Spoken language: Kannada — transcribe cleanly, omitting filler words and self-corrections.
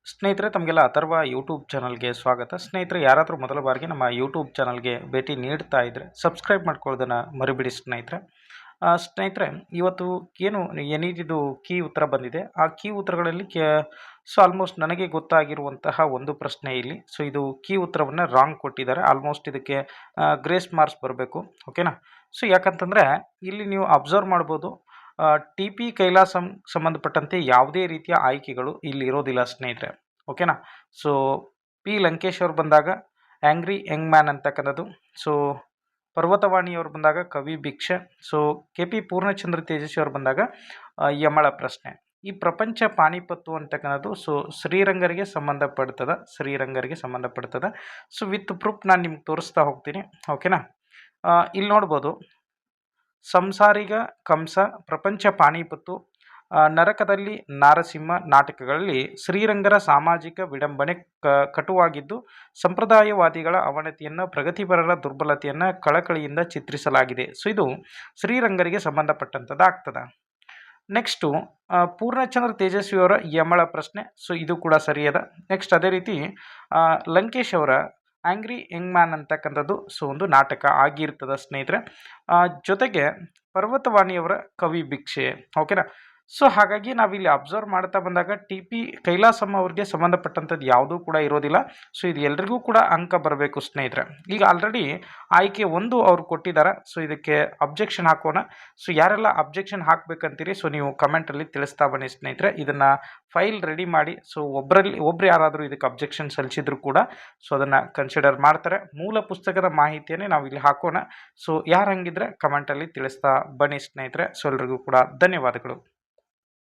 ಸ್ನೇಹಿತರೆ ತಮಗೆಲ್ಲ ಅಥರ್ವ ಯೂಟ್ಯೂಬ್ ಚಾನಲ್ಗೆ ಸ್ವಾಗತ. ಸ್ನೇಹಿತರೆ ಯಾರಾದರೂ ಮೊದಲ ಬಾರಿಗೆ ನಮ್ಮ ಯೂಟ್ಯೂಬ್ ಚಾನಲ್ಗೆ ಭೇಟಿ ನೀಡ್ತಾ ಇದ್ದರೆ ಸಬ್ಸ್ಕ್ರೈಬ್ ಮಾಡ್ಕೊಳ್ಳೋದನ್ನು ಮರಿಬೇಡಿ ಸ್ನೇಹಿತರೆ. ಸ್ನೇಹಿತರೆ ಇವತ್ತು ಏನು ಏನಿದು ಕೀ ಉತ್ತರ ಬಂದಿದೆ, ಆ ಕೀ ಉತ್ತರಗಳಲ್ಲಿ ಆಲ್ಮೋಸ್ಟ್ ನನಗೆ ಗೊತ್ತಾಗಿರುವಂತಹ ಒಂದು ಪ್ರಶ್ನೆ ಇಲ್ಲಿ. ಸೊ ಇದು ಕೀ ಉತ್ತರವನ್ನು ರಾಂಗ್ ಕೊಟ್ಟಿದ್ದಾರೆ. ಆಲ್ಮೋಸ್ಟ್ ಇದಕ್ಕೆ ಗ್ರೇಸ್ ಮಾರ್ಕ್ಸ್ ಬರಬೇಕು. ಓಕೆನಾ? ಸೊ ಯಾಕಂತಂದರೆ ಇಲ್ಲಿ ನೀವು ಅಬ್ಸರ್ವ್ ಮಾಡ್ಬೋದು, ಟಿ ಪಿ ಕೈಲಾಸಂ ಸಂಬಂಧಪಟ್ಟಂತೆ ಯಾವುದೇ ರೀತಿಯ ಆಯ್ಕೆಗಳು ಇಲ್ಲಿ ಇರೋದಿಲ್ಲ ಸ್ನೇಹಿತರೆ. ಓಕೆನಾ? ಸೊ ಪಿ ಲಂಕೇಶ್ ಅವ್ರು ಬಂದಾಗ ಆ್ಯಂಗ್ರಿ ಯಂಗ್ ಮ್ಯಾನ್ ಅಂತಕ್ಕಂಥದ್ದು. ಸೊ ಪರ್ವತವಾಣಿಯವರು ಬಂದಾಗ ಕವಿ ಭಿಕ್ಷೆ. ಸೊ ಕೆ ಪಿ ಪೂರ್ಣಚಂದ್ರ ತೇಜಸ್ವಿ ಅವರು ಬಂದಾಗ ಯಮಳ ಪ್ರಶ್ನೆ. ಈ ಪ್ರಪಂಚ ಪಾಣಿಪತ್ತು ಅಂತಕ್ಕಂಥದ್ದು ಶ್ರೀರಂಗರಿಗೆ ಸಂಬಂಧಪಡ್ತದೆ. ಸೊ ವಿತ್ ಪ್ರೂಫ್ ನಾನು ನಿಮ್ಗೆ ತೋರಿಸ್ತಾ ಹೋಗ್ತೀನಿ. ಓಕೆನಾ? ಇಲ್ಲಿ ನೋಡ್ಬೋದು, ಸಂಸಾರಿಗ ಕಂಸ, ಪ್ರಪಂಚ ಪಾಣಿಪತ್ತು, ನರಕದಲ್ಲಿ ನಾರಸಿಂಹ ನಾಟಕಗಳಲ್ಲಿ ಶ್ರೀರಂಗರ ಸಾಮಾಜಿಕ ವಿಡಂಬನೆ ಕಟುವಾಗಿದ್ದು ಸಂಪ್ರದಾಯವಾದಿಗಳ ಅವನತಿಯನ್ನು, ಪ್ರಗತಿಪರರ ದುರ್ಬಲತೆಯನ್ನು ಕಳಕಳಿಯಿಂದ ಚಿತ್ರಿಸಲಾಗಿದೆ. ಸೊ ಇದು ಶ್ರೀರಂಗರಿಗೆ ಸಂಬಂಧಪಟ್ಟಂಥದ್ದು ಆಗ್ತದೆ. ನೆಕ್ಸ್ಟು ಪೂರ್ಣಚಂದ್ರ ತೇಜಸ್ವಿಯವರ ಯಮಳ ಪ್ರಶ್ನೆ. ಸೊ ಇದು ಕೂಡ ಸರಿಯದ. ನೆಕ್ಸ್ಟ್ ಅದೇ ರೀತಿ ಲಂಕೇಶ್ ಅವರ ಆ್ಯಂಗ್ರಿ ಯಂಗ್ ಮ್ಯಾನ್ ಅಂತಕ್ಕಂಥದ್ದು ಒಂದು ನಾಟಕ ಆಗಿರ್ತದೆ ಸ್ನೇಹಿತರೆ. ಜೊತೆಗೆ ಪರ್ವತವಾಣಿಯವರ ಕವಿ ಭಿಕ್ಷೆ. ಓಕೆನಾ? ಸೊ ಹಾಗಾಗಿ ನಾವಿಲ್ಲಿ ಅಬ್ಸರ್ವ್ ಮಾಡ್ತಾ ಬಂದಾಗ ಟಿ ಪಿ ಕೈಲಾಸಂ ಅವ್ರಿಗೆ ಸಂಬಂಧಪಟ್ಟಂಥದ್ದು ಯಾವುದೂ ಕೂಡ ಇರೋದಿಲ್ಲ. ಸೊ ಇದು ಎಲ್ರಿಗೂ ಕೂಡ ಅಂಕ ಬರಬೇಕು ಸ್ನೇಹಿತರೆ. ಈಗ ಆಲ್ರೆಡಿ ಆಯ್ಕೆ 1 ಅವ್ರು ಕೊಟ್ಟಿದ್ದಾರೆ. ಸೊ ಇದಕ್ಕೆ ಅಬ್ಜೆಕ್ಷನ್ ಹಾಕೋಣ. ಸೊ ಯಾರೆಲ್ಲ ಅಬ್ಜೆಕ್ಷನ್ ಹಾಕಬೇಕಂತೀರಿ, ಸೊ ನೀವು ಕಮೆಂಟಲ್ಲಿ ತಿಳಿಸ್ತಾ ಬನ್ನಿ ಸ್ನೇಹಿತರೆ. ಇದನ್ನು ಫೈಲ್ ರೆಡಿ ಮಾಡಿ. ಸೊ ಒಬ್ಬರು ಯಾರಾದರೂ ಇದಕ್ಕೆ ಅಬ್ಜೆಕ್ಷನ್ ಸಲ್ಲಿಸಿದ್ರು ಕೂಡ ಸೊ ಅದನ್ನು ಕನ್ಸಿಡರ್ ಮಾಡ್ತಾರೆ. ಮೂಲ ಪುಸ್ತಕದ ಮಾಹಿತಿಯನ್ನೇ ನಾವು ಇಲ್ಲಿ ಹಾಕೋಣ. ಸೊ ಯಾರು ಹಂಗಿದ್ರೆ ಕಮೆಂಟಲ್ಲಿ ತಿಳಿಸ್ತಾ ಬನ್ನಿ ಸ್ನೇಹಿತರೆ. ಸೊ ಎಲ್ರಿಗೂ ಕೂಡ ಧನ್ಯವಾದಗಳು.